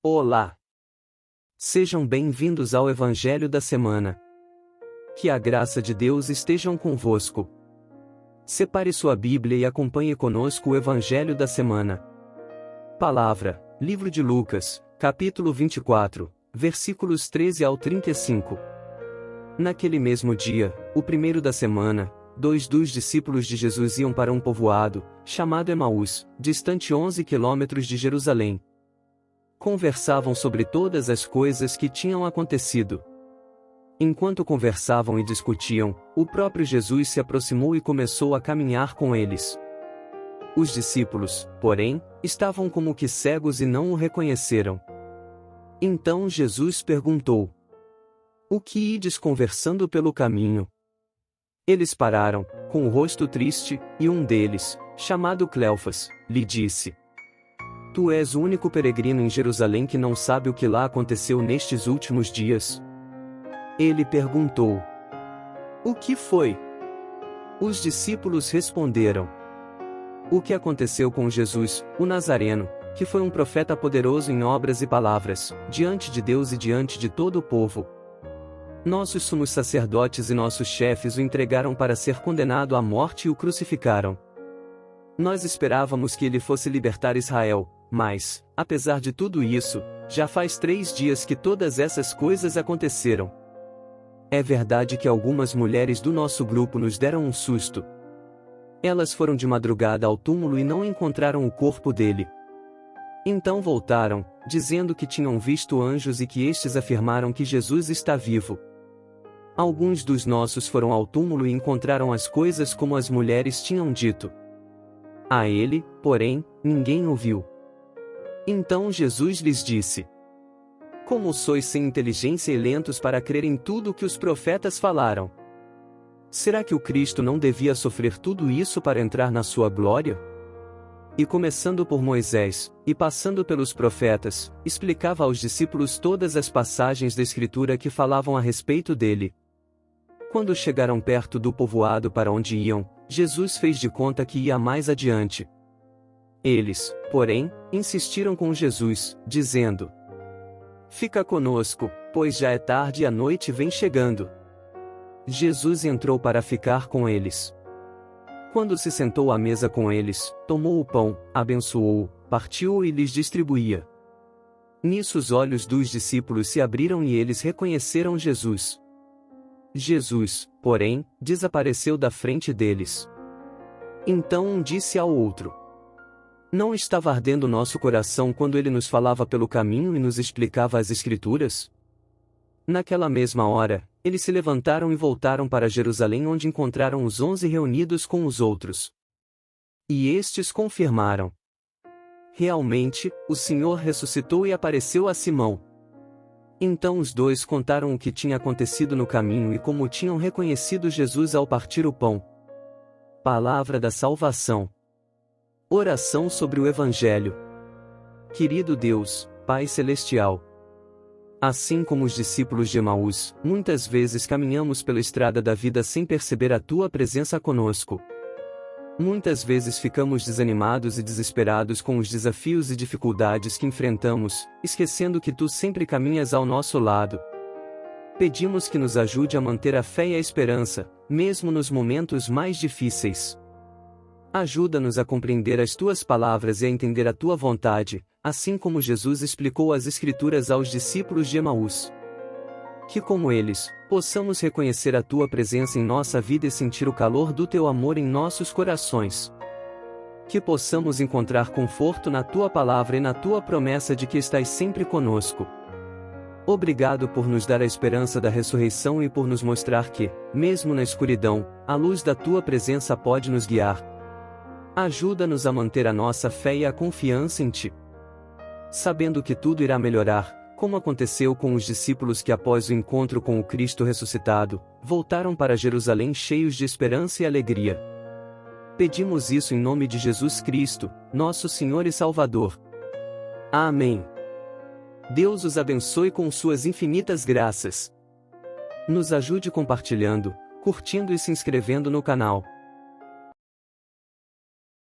Olá! Sejam bem-vindos ao Evangelho da Semana. Que a graça de Deus esteja convosco. Separe sua Bíblia e acompanhe conosco o Evangelho da Semana. Palavra, Livro de Lucas, capítulo 24, versículos 13 ao 35. Naquele mesmo dia, o primeiro da semana, 2 dos discípulos de Jesus iam para um povoado, chamado Emaús, distante 11 quilômetros de Jerusalém. Conversavam sobre todas as coisas que tinham acontecido. Enquanto conversavam e discutiam, o próprio Jesus se aproximou e começou a caminhar com eles. Os discípulos, porém, estavam como que cegos e não o reconheceram. Então Jesus perguntou: "O que ides conversando pelo caminho?" Eles pararam, com o rosto triste, e um deles, chamado Cleofas, lhe disse: "Tu és o único peregrino em Jerusalém que não sabe o que lá aconteceu nestes últimos dias?" Ele perguntou: "O que foi?" Os discípulos responderam: "O que aconteceu com Jesus, o Nazareno, que foi um profeta poderoso em obras e palavras, diante de Deus e diante de todo o povo. Nossos sumos sacerdotes e nossos chefes o entregaram para ser condenado à morte e o crucificaram. Nós esperávamos que ele fosse libertar Israel, mas, apesar de tudo isso, já faz 3 dias que todas essas coisas aconteceram. É verdade que algumas mulheres do nosso grupo nos deram um susto. Elas foram de madrugada ao túmulo e não encontraram o corpo dele. Então voltaram, dizendo que tinham visto anjos e que estes afirmaram que Jesus está vivo. Alguns dos nossos foram ao túmulo e encontraram as coisas como as mulheres tinham dito. A ele, porém, ninguém o viu." Então Jesus lhes disse: "Como sois sem inteligência e lentos para crer em tudo o que os profetas falaram? Será que o Cristo não devia sofrer tudo isso para entrar na sua glória?" E começando por Moisés, e passando pelos profetas, explicava aos discípulos todas as passagens da Escritura que falavam a respeito dele. Quando chegaram perto do povoado para onde iam, Jesus fez de conta que ia mais adiante. Eles, porém, insistiram com Jesus, dizendo: "Fica conosco, pois já é tarde e a noite vem chegando." Jesus entrou para ficar com eles. Quando se sentou à mesa com eles, tomou o pão, abençoou-o, partiu-o e lhes distribuía. Nisso os olhos dos discípulos se abriram e eles reconheceram Jesus. Jesus, porém, desapareceu da frente deles. Então um disse ao outro: "Não estava ardendo nosso coração quando ele nos falava pelo caminho e nos explicava as Escrituras?" Naquela mesma hora, eles se levantaram e voltaram para Jerusalém, onde encontraram os 11 reunidos com os outros. E estes confirmaram: "Realmente, o Senhor ressuscitou e apareceu a Simão." Então os dois contaram o que tinha acontecido no caminho e como tinham reconhecido Jesus ao partir o pão. Palavra da salvação. Oração sobre o Evangelho. Querido Deus, Pai Celestial, assim como os discípulos de Emaús, muitas vezes caminhamos pela estrada da vida sem perceber a Tua presença conosco. Muitas vezes ficamos desanimados e desesperados com os desafios e dificuldades que enfrentamos, esquecendo que Tu sempre caminhas ao nosso lado. Pedimos que nos ajude a manter a fé e a esperança, mesmo nos momentos mais difíceis. Ajuda-nos a compreender as Tuas palavras e a entender a Tua vontade, assim como Jesus explicou as Escrituras aos discípulos de Emaús. Que, como eles, possamos reconhecer a Tua presença em nossa vida e sentir o calor do Teu amor em nossos corações. Que possamos encontrar conforto na Tua palavra e na Tua promessa de que estás sempre conosco. Obrigado por nos dar a esperança da ressurreição e por nos mostrar que, mesmo na escuridão, a luz da Tua presença pode nos guiar. Ajuda-nos a manter a nossa fé e a confiança em Ti, sabendo que tudo irá melhorar, como aconteceu com os discípulos que após o encontro com o Cristo ressuscitado, voltaram para Jerusalém cheios de esperança e alegria. Pedimos isso em nome de Jesus Cristo, nosso Senhor e Salvador. Amém. Deus os abençoe com suas infinitas graças. Nos ajude compartilhando, curtindo e se inscrevendo no canal.